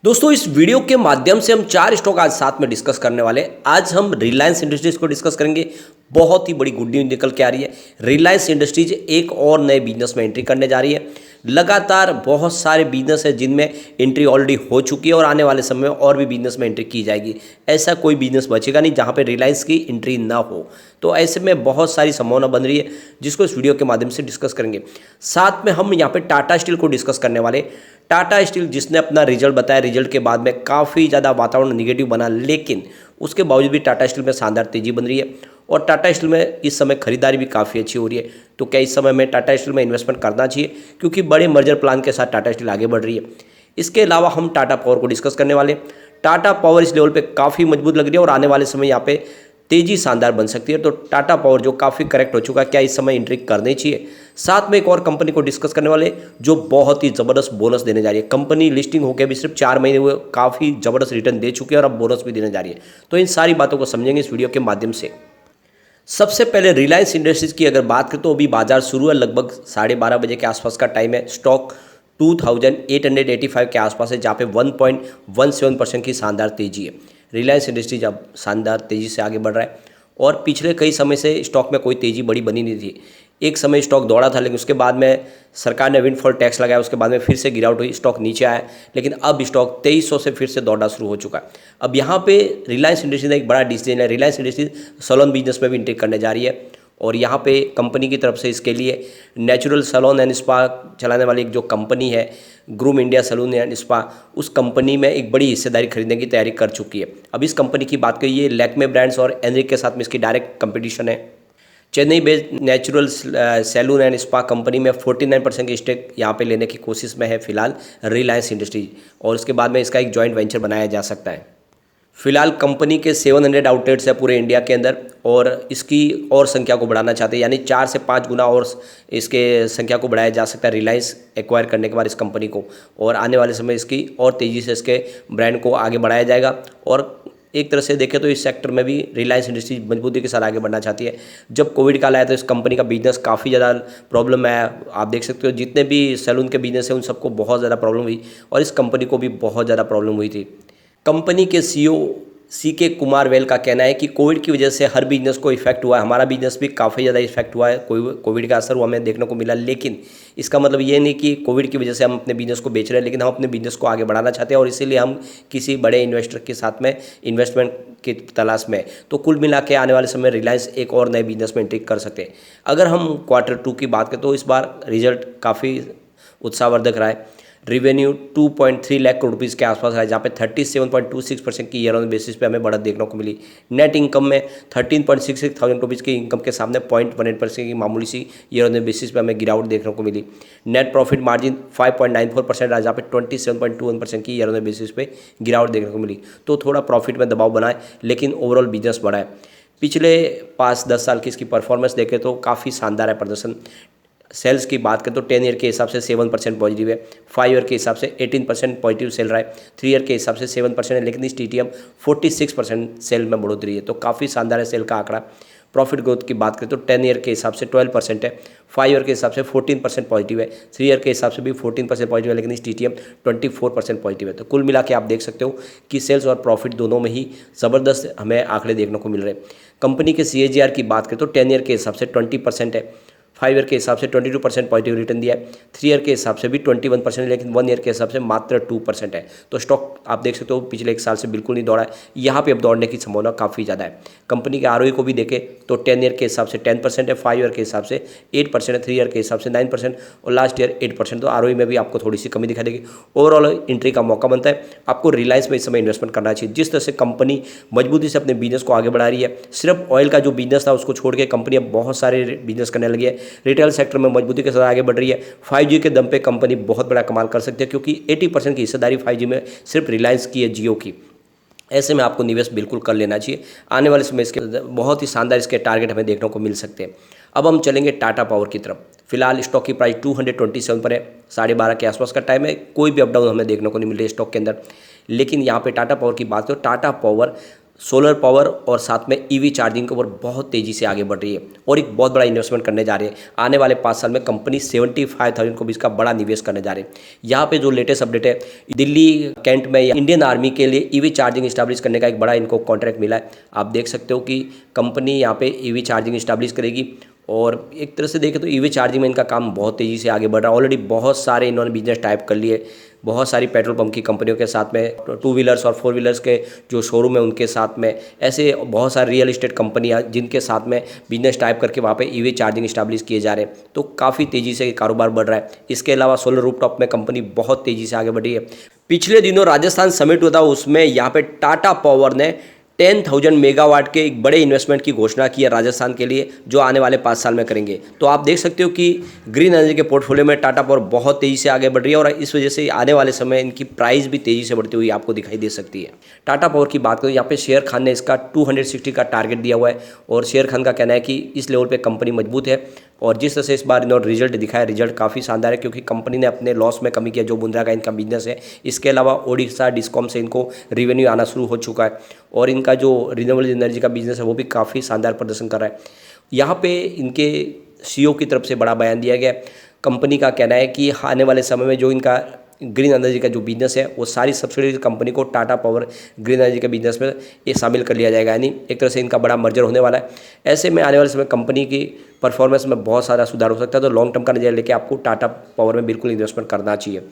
दोस्तों इस वीडियो के माध्यम से हम चार स्टॉक आज साथ में डिस्कस करने वाले हैं। आज हम रिलायंस इंडस्ट्रीज को डिस्कस करेंगे। बहुत ही बड़ी गुड न्यूज निकल के आ रही है। रिलायंस इंडस्ट्रीज एक और नए बिजनेस में एंट्री करने जा रही है। लगातार बहुत सारे बिजनेस है जिनमें एंट्री ऑलरेडी हो चुकी है और आने वाले समय में और भी बिजनेस में एंट्री की जाएगी। ऐसा कोई बिजनेस बचेगा नहीं जहां पे रिलायंस की एंट्री ना हो। तो ऐसे में बहुत सारी संभावना बन रही है जिसको इस वीडियो के माध्यम से डिस्कस करेंगे। साथ में हम यहाँ पे टाटा स्टील को डिस्कस करने वाले। टाटा स्टील जिसने अपना रिजल्ट बताया, रिजल्ट के बाद में काफ़ी ज़्यादा वातावरण निगेटिव बना, लेकिन उसके बावजूद भी टाटा स्टील में शानदार तेजी बन रही है और टाटा स्टील में इस समय खरीदारी भी काफ़ी अच्छी हो रही है। तो क्या इस समय में टाटा स्टील में इन्वेस्टमेंट करना चाहिए, क्योंकि बड़े मर्जर प्लान के साथ टाटा स्टील आगे बढ़ रही है। इसके अलावा हम टाटा पावर को डिस्कस करने वाले। टाटा पावर इस लेवल पे काफ़ी मजबूत लग रही है और आने वाले समय यहाँ पे तेजी शानदार बन सकती है। तो टाटा पावर जो काफ़ी करेक्ट हो चुका है, क्या इस समय एंट्री करनी चाहिए। साथ में एक और कंपनी को डिस्कस करने वाले जो बहुत ही ज़बरदस्त बोनस देने जा रही है। कंपनी लिस्टिंग होकर भी सिर्फ 4 महीने हुए, काफ़ी ज़बरदस्त रिटर्न दे चुकी है और अब बोनस भी देने जा रही है। तो इन सारी बातों को समझेंगे इस वीडियो के माध्यम से। सबसे पहले रिलायंस इंडस्ट्रीज की अगर बात करें तो अभी बाजार शुरू है, लगभग 12:30 बजे के आसपास का टाइम है। स्टॉक 2885 के आसपास है, जहाँ पे 1.17% की शानदार तेजी है। रिलायंस इंडस्ट्रीज अब शानदार तेजी से आगे बढ़ रहा है और पिछले कई समय से स्टॉक में कोई तेजी बड़ी बनी नहीं थी। एक समय स्टॉक दौड़ा था, लेकिन उसके बाद में सरकार ने विंडफॉल टैक्स लगाया, उसके बाद में फिर से गिरावट हुई, स्टॉक नीचे आया। लेकिन अब स्टॉक 2300 से फिर से दौड़ना शुरू हो चुका है। अब यहाँ पे रिलायंस इंडस्ट्रीज ने एक बड़ा डिसीजन है। रिलायंस इंडस्ट्रीज सैलून बिजनेस में भी एंट्री करने जा रही है और यहाँ पे कंपनी की तरफ से इसके लिए नेचुरल सैलून एंड स्पा चलाने वाली एक जो कंपनी है, groom India salon and spa, उस कंपनी में एक बड़ी हिस्सेदारी खरीदने की तैयारी कर चुकी है। अब इस कंपनी की बात करिए, लैक्मे ब्रांड्स और एनरिक के साथ में इसकी डायरेक्ट कंपटीशन है। Chennai based natural salon and spa company में 49% की स्टेक यहाँ पे लेने की कोशिश में है फिलहाल रिलायंस इंडस्ट्रीज, और उसके बाद में इसका एक जॉइंट वेंचर बनाया जा सकता है। फिलहाल कंपनी के 700 आउटलेट्स है पूरे इंडिया के अंदर और इसकी और संख्या को बढ़ाना चाहते हैं, यानी 4 से 5 गुना और इसके संख्या को बढ़ाया जा सकता है रिलायंस एक्वायर करने के बाद इस कंपनी को। और आने वाले समय इसकी और तेज़ी से इसके ब्रांड को आगे बढ़ाया जाएगा। और एक तरह से देखें तो इस सेक्टर में भी रिलायंस इंडस्ट्रीज मजबूती के साथ आगे बढ़ना चाहती है। जब कोविड काल आया तो इस कंपनी का बिजनेस काफ़ी ज़्यादा प्रॉब्लम है। आप देख सकते हो जितने भी सैलून के बिजनेस हैं उन सबको बहुत ज़्यादा प्रॉब्लम हुई और इस कंपनी को भी बहुत ज़्यादा प्रॉब्लम हुई थी। कंपनी के सीईओ सीके कुमार वेल का कहना है कि कोविड की वजह से हर बिजनेस को इफेक्ट हुआ है, हमारा बिजनेस भी काफ़ी ज़्यादा इफेक्ट हुआ है, कोविड का असर हुआ हमें देखने को मिला। लेकिन इसका मतलब ये नहीं कि कोविड की वजह से हम अपने बिजनेस को बेच रहे हैं, लेकिन हम अपने बिजनेस को आगे बढ़ाना चाहते हैं और इसीलिए हम किसी बड़े इन्वेस्टर के साथ में इन्वेस्टमेंट की तलाश में। तो कुल मिला के आने वाले समय रिलायंस एक और नए बिजनेस में एंट्री कर सकते हैं। अगर हम Q2 की बात करें तो इस बार रिजल्ट काफ़ी उत्साहवर्धक रहा है। रेवेन्यू 2.3 लाख करोड़ रुपीज़ के आसपास रहा है, जहाँ पे 37.26% की ईयर ऑन बेसिस पे हमें बढ़त देखने को मिली। नेट इनकम में 13.66 थाउजेंड रुपीज़ की इनकम के सामने 0.18% की मामूली सी ईयर ऑन बेसिस पे हमें गिरावट देखने को मिली। नेट प्रॉफिट मार्जिन 5.94% रहा, जहाँ पे 27.21% की ईयर ऑन बेसिस पे गिरावट देखने को मिली। तो थोड़ा प्रॉफिट में दबाव बना है, लेकिन ओवरऑल बिजनेस बढ़ा है। पिछले 5-10 साल की इसकी परफॉर्मेंस देखें तो काफ़ी शानदार है प्रदर्शन। सेल्स की बात करें तो 10 ईयर के हिसाब से 7% पॉजिटिव है, 5 ईयर के हिसाब से 18% पॉजिटिव सेल रहा है, 3 ईयर के हिसाब से 7% है, लेकिन इस TTM 46% सेल में बढ़ोतरी है। तो काफ़ी शानदार है सेल का आंकड़ा। प्रॉफिट ग्रोथ की बात करें तो 10 ईयर के हिसाब से 12% है, 5 ईयर के हिसाब से 14% पॉजिटिव है, 3 ईयर के हिसाब से भी 14% पॉजिटिव है, लेकिन इस TTM 24% पॉजिटिव है। तो कुल मिला के आप देख सकते हो कि सेल्स और प्रॉफिट दोनों में ही ज़बरदस्त हमें आंकड़े देखने को मिल रहे हैं। कंपनी के CAGR की बात करें तो 10 ईयर के हिसाब से 20% है, 5 ईयर के हिसाब से 22% पॉजिटिव रिटर्न दिया है, 3 ईयर के हिसाब से भी 21% है, लेकिन 1 ईयर के हिसाब से मात्र 2% है। तो स्टॉक आप देख सकते हो पिछले 1 साल से बिल्कुल नहीं दौड़ा है, यहाँ पे अब दौड़ने की संभावना काफ़ी ज़्यादा है। कंपनी के ROE को भी देखें तो 10 ईयर के हिसाब से 10% है, 5 ईयर के हिसाब से 8% है, 3 ईयर के हिसाब से 9% और लास्ट ईयर 8%। तो ROE में भी आपको थोड़ी सी कमी दिखाई देगी। ओवरऑल एंट्री का मौका बनता है। आपको रिलायंस में इस समय इन्वेस्टमेंट करना चाहिए। जिस तरह से कंपनी मजबूती से अपने बिजनेस को आगे बढ़ा रही है, सिर्फ ऑयल का जो बिजनेस था उसको छोड़ के कंपनी अब बहुत सारे बिजनेस करने लगी है। रिटेल सेक्टर में मजबूती के साथ आगे बढ़ रही है। 5G के दम पे कंपनी बहुत बड़ा कमाल कर सकती है, क्योंकि 80% की हिस्सेदारी 5G में सिर्फ रिलायंस की है, जियो की। ऐसे में आपको निवेश बिल्कुल कर लेना चाहिए। आने वाले समय इसके बहुत ही शानदार इसके टारगेट हमें देखने को मिल सकते हैं। अब हम चलेंगे टाटा पावर की तरफ। फिलहाल स्टॉक की प्राइस 227 पर है, 12:30 के आसपास का टाइम है। कोई भी अपडाउन हमें देखने को नहीं मिल रही है स्टॉक के अंदर। लेकिन यहाँ पे टाटा पावर की बात करें, टाटा पावर सोलर पावर और साथ में ईवी चार्जिंग के ऊपर बहुत तेज़ी से आगे बढ़ रही है और एक बहुत बड़ा इन्वेस्टमेंट करने जा रही है। आने वाले 5 साल में कंपनी 75,000 को भी इसका बड़ा निवेश करने जा रही है। यहाँ पे जो लेटेस्ट अपडेट है, दिल्ली कैंट में इंडियन आर्मी के लिए ईवी चार्जिंग इस्टेब्लिश करने का एक बड़ा इनको कॉन्ट्रैक्ट मिला है। आप देख सकते हो कि कंपनी यहाँ पे ईवी चार्जिंग इस्टेब्लिश करेगी और एक तरह से देखें तो ईवी चार्जिंग में इनका काम बहुत तेज़ी से आगे बढ़ रहा है। ऑलरेडी बहुत सारे इन्होंने बिजनेस टाइप कर लिए, बहुत सारी पेट्रोल पंप की कंपनियों के साथ में, 2 व्हीलर्स और 4 व्हीलर्स के जो शोरूम है उनके साथ में, ऐसे बहुत सारे रियल एस्टेट कंपनियां जिनके साथ में बिजनेस टाइप करके वहाँ पे ईवी चार्जिंग इस्टेब्लिश किए जा रहे हैं। तो काफ़ी तेज़ी से कारोबार बढ़ रहा है। इसके अलावा सोलर रूफटॉप में कंपनी बहुत तेज़ी से आगे बढ़ी है। पिछले दिनों राजस्थान समिट हुआ था, उसमें यहाँ पे टाटा पावर ने 10,000 मेगावाट के एक बड़े इन्वेस्टमेंट की घोषणा की है राजस्थान के लिए, जो आने वाले 5 साल में करेंगे। तो आप देख सकते हो कि ग्रीन एनर्जी के पोर्टफोलियो में टाटा पावर बहुत तेज़ी से आगे बढ़ रही है और इस वजह से आने वाले समय इनकी प्राइस भी तेज़ी से बढ़ती हुई आपको दिखाई दे सकती है। टाटा पावर की बात करें, यहाँ पे शेयर खान ने इसका 260 का टारगेट दिया हुआ है और शेयर खान का कहना है कि इस लेवल पर कंपनी मजबूत है और जिस तरह से इस बार इन्होंने रिजल्ट दिखाया, रिजल्ट काफ़ी शानदार है क्योंकि कंपनी ने अपने लॉस में कमी किया जो बुंद्रा का इनका बिजनेस है। इसके अलावा ओडिशा डिस्कॉम से इनको रेवेन्यू आना शुरू हो चुका है और इनका जो रिन्यूएबल एनर्जी का बिजनेस है वो भी काफ़ी शानदार प्रदर्शन कर रहा है। यहाँ पे इनके सीईओ की तरफ से बड़ा बयान दिया गया। कंपनी का कहना है कि आने वाले समय में जो इनका ग्रीन एनर्जी का जो बिजनेस है वो सारी सब्सिडरी कंपनी को टाटा पावर ग्रीन एनर्जी के बिजनेस में ये शामिल कर लिया जाएगा, यानी एक तरह से इनका बड़ा मर्जर होने वाला है। ऐसे में आने वाले समय कंपनी की परफॉर्मेंस में बहुत सारा सुधार हो सकता है। तो लॉन्ग टर्म का नजरिया लेके आपको टाटा पावर में बिल्कुल इन्वेस्टमेंट करना चाहिए।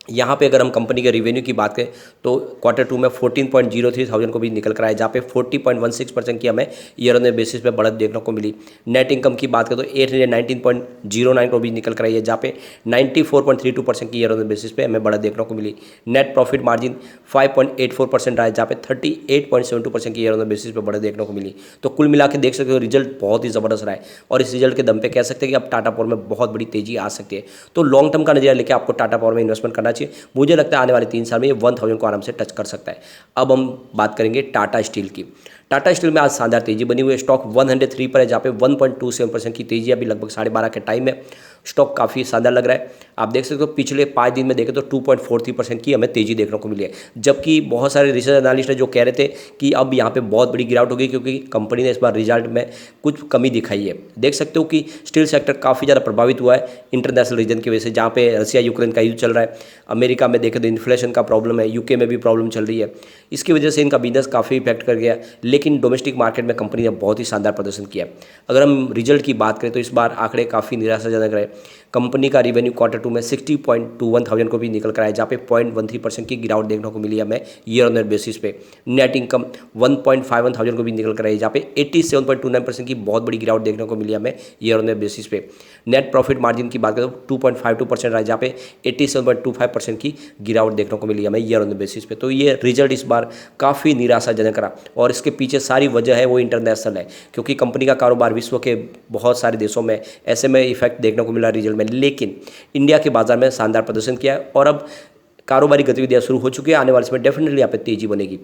यहाँ पे अगर हम कंपनी के रिवेन्यू की बात करें तो Q2 में 14.03 थाउजेंड को भी निकल कर आया, जहाँ पे 40.16% की हमें ईयर ऑन ईयर बेसिस पे बढ़त देखने को मिली। नेट इनकम की बात करें तो 819.09 को भी निकल कर आई है, जहाँ पे 94.32% की ईयर ऑन ईयर बेसिस पे हमें बढ़त देखने को मिली। नेट प्रॉफिट मार्जिन 5.84% रहा है, जहाँ पे 38.72% की ईयर ऑन ईयर बेसिस पे बढ़त देखने को मिली। तो कुल मिला के देख सकते हो रिजल्ट बहुत ही ज़बरदस्त रहा है और इस रिजल्ट के दम पे कह सकते हैं कि अब टाटा पावर में बहुत बड़ी तेजी आ सकती है। तो लॉन्ग टर्म का नजरिया लेके आपको टाटा पावर में इन्वेस्टमेंट करना चाहिए। मुझे लगता है आने वाले 3 साल में ये 1000 को आराम से टच कर सकता है। अब हम बात करेंगे टाटा स्टील की। टाटा स्टील में आज शानदार तेजी बनी हुई है। स्टॉक 103 पर है, जहाँ पे 1.27% की तेजी अभी लगभग 12:30 के टाइम में। स्टॉक काफ़ी शानदार लग रहा है। आप देख सकते हो पिछले 5 दिन में देखें तो 2.43% की हमें तेजी देखने को मिली है, जबकि बहुत सारे रिसर्च एनालिस्ट हैं जो कह रहे थे कि अब यहाँ पे बहुत बड़ी गिरावट होगी क्योंकि कंपनी ने इस बार रिजल्ट में कुछ कमी दिखाई है। देख सकते हो कि स्टील सेक्टर काफ़ी ज़्यादा प्रभावित हुआ है इंटरनेशनल रीजन की वजह से, जहाँ पे रसिया यूक्रेन का युद्ध चल रहा है। अमेरिका में देखें तो इन्फ्लेशन का प्रॉब्लम है, यूके में भी प्रॉब्लम चल रही है। इसकी वजह से इनका बिजनेस काफ़ी इफेक्ट कर गया, लेकिन डोमेस्टिक मार्केट में कंपनी ने बहुत ही शानदार प्रदर्शन किया। अगर हम रिजल्ट की बात करें तो इस बार आंकड़े काफ़ी निराशाजनक रहे। कंपनी का रिवेन्यू Q2 में 60.21 थाउजेंड को भी निकल कर आया, जहाँ पे 0.13% की गिरावट देखने को मिली हमें ईयर ऑन ईयर बेसिस पे। नेट इनकम 1.51 थाउजेंड को भी निकल कर आई, जहाँ पे 87.29% की बहुत बड़ी गिरावट देखने को मिली हमें ईयर ऑन ईयर बेसिस पे। नेट प्रॉफिट मार्जिन की बात करें तो 2.52% रहा, जहाँ पे 87.25% की गिरावट देखने को मिली हमें ईयर ऑन ईयर बेसिस पे। तो ये रिजल्ट इस बार काफ़ी निराशाजनक रहा और इसके पीछे सारी वजह है वो इंटरनेशनल है, क्योंकि कंपनी का कारोबार विश्व के बहुत सारे देशों में ऐसे में इफेक्ट देखने को मिला रिजल्ट में, लेकिन इंडिया के बाजार में शानदार प्रदर्शन किया है और अब कारोबारी गतिविधियां शुरू हो चुकी है। आने वाले समय डेफिनेटली यहाँ पे तेजी बनेगी।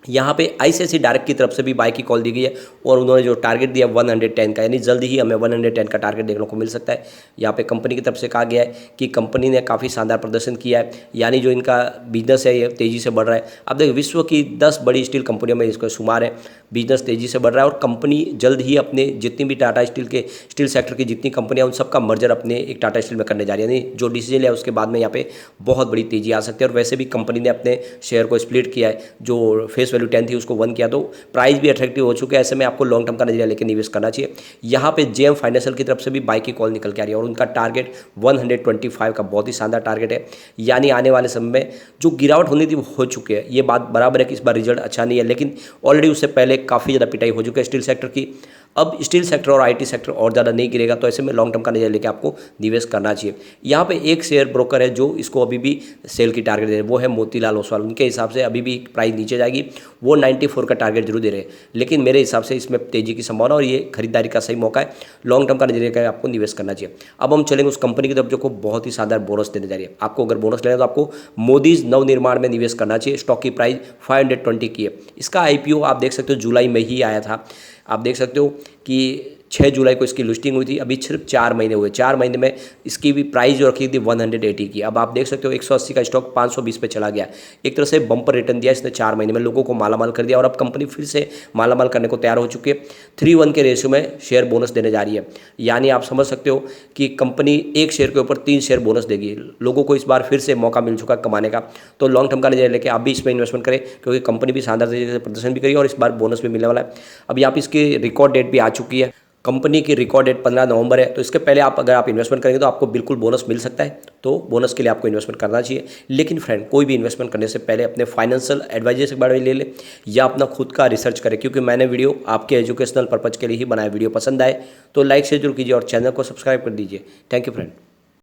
यहाँ पे आईसीआईसीआई डायरेक्ट की तरफ से भी बाय की कॉल दी गई है और उन्होंने जो टारगेट दिया 110 का, यानी जल्दी ही हमें 110 का टारगेट देखने को मिल सकता है। यहाँ पे कंपनी की तरफ से कहा गया है कि कंपनी ने काफ़ी शानदार प्रदर्शन किया है, यानी जो इनका बिजनेस है ये तेज़ी से बढ़ रहा है। अब देखिए विश्व की 10 बड़ी स्टील कंपनियों में इसका शुमार है, बिजनेस तेज़ी से बढ़ रहा है और कंपनी जल्द ही अपने जितनी भी टाटा स्टील के स्टील सेक्टर की जितनी कंपनियाँ उन सबका मर्जर अपने एक टाटा स्टील में करने जा रही है, यानी जो डिसीजन लिया उसके बाद में यहाँ पे बहुत बड़ी तेज़ी आ सकती है। और वैसे भी कंपनी ने अपने शेयर को स्प्लिट किया है, जो फेस वैल्यू 10 थी उसको 1 किया, तो प्राइस भी अट्रैक्टिव हो चुके हैं। ऐसे में आपको लॉन्ग टर्म का नजरिया लेकर निवेश करना चाहिए। यहाँ पे जेएम फाइनेंशियल की तरफ से भी बाय की कॉल निकल के आ रही है और उनका टारगेट 125 का बहुत ही शानदार टारगेट है, यानी आने वाले समय में जो गिरावट होनी थी वो हो चुकी है। ये बात बराबर है कि इस बार रिजल्ट अच्छा नहीं है, लेकिन ऑलरेडी उससे पहले काफ़ी ज़्यादा पिटाई हो चुकी है स्टील सेक्टर की। अब स्टील सेक्टर और आईटी सेक्टर और ज़्यादा नहीं गिरेगा, तो ऐसे में लॉन्ग टर्म का नजरिया लेके आपको निवेश करना चाहिए। यहाँ पे एक शेयर ब्रोकर है जो इसको अभी भी सेल की टारगेट दे रहे हैं, वो है मोतीलाल ओसवाल। उनके हिसाब से अभी भी प्राइस नीचे जाएगी, वो 94 का टारगेट जरूर दे रहे हैं, लेकिन मेरे हिसाब से इसमें तेजी की संभावना और ये खरीदारी का सही मौका है। लॉन्ग टर्म का नजरिया का आपको निवेश करना चाहिए। अब हम चलेंगे उस कंपनी की तरफ जो को बहुत ही शानदार बोनस देने जा रही है। आपको अगर बोनस लेना है तो आपको मोदीज नवनिर्माण में निवेश करना चाहिए। स्टॉक की प्राइस 520 की है। इसका आईपीओ आप देख सकते हो जुलाई में ही आया था। आप देख सकते हो कि 6 जुलाई को इसकी लिस्टिंग हुई थी, अभी सिर्फ 4 महीने हुए। 4 महीने में इसकी भी प्राइस जो रखी थी 180 की, अब आप देख सकते हो 180 का स्टॉक 520 पे चला गया। एक तरह से बम्पर रिटर्न दिया इसने 4 महीने में, लोगों को मालामाल कर दिया और अब कंपनी फिर से मालामाल करने को तैयार हो चुकी है। 3:1 के रेशियो में शेयर बोनस देने जा रही है, यानी आप समझ सकते हो कि कंपनी एक शेयर के ऊपर 3 शेयर बोनस देगी। लोगों को इस बार फिर से मौका मिल चुका कमाने का, तो लॉन्ग टर्म का नजरिया लेके आप भी इसमें इन्वेस्टमेंट करें, क्योंकि कंपनी भी शानदार तरीके से प्रदर्शन भी करी और इस बार बोनस भी मिलने वाला है। अभी आप इसकी रिकॉर्ड डेट भी आ चुकी है, कंपनी की रिकॉर्ड डेट 15 नवंबर है, तो इसके पहले अगर आप इन्वेस्टमेंट करेंगे तो आपको बिल्कुल बोनस मिल सकता है, तो बोनस के लिए आपको इन्वेस्टमेंट करना चाहिए। लेकिन फ्रेंड, कोई भी इन्वेस्टमेंट करने से पहले अपने फाइनेंशियल एडवाइजर से बारे में ले ले या अपना खुद का रिसर्च करें, क्योंकि मैंने वीडियो आपके एजुकेशनल पर्पज़ के लिए ही बनाया। वीडियो पसंद आए तो लाइक शेयर जरूर कीजिए और चैनल को सब्सक्राइब कर दीजिए। Thank you friend.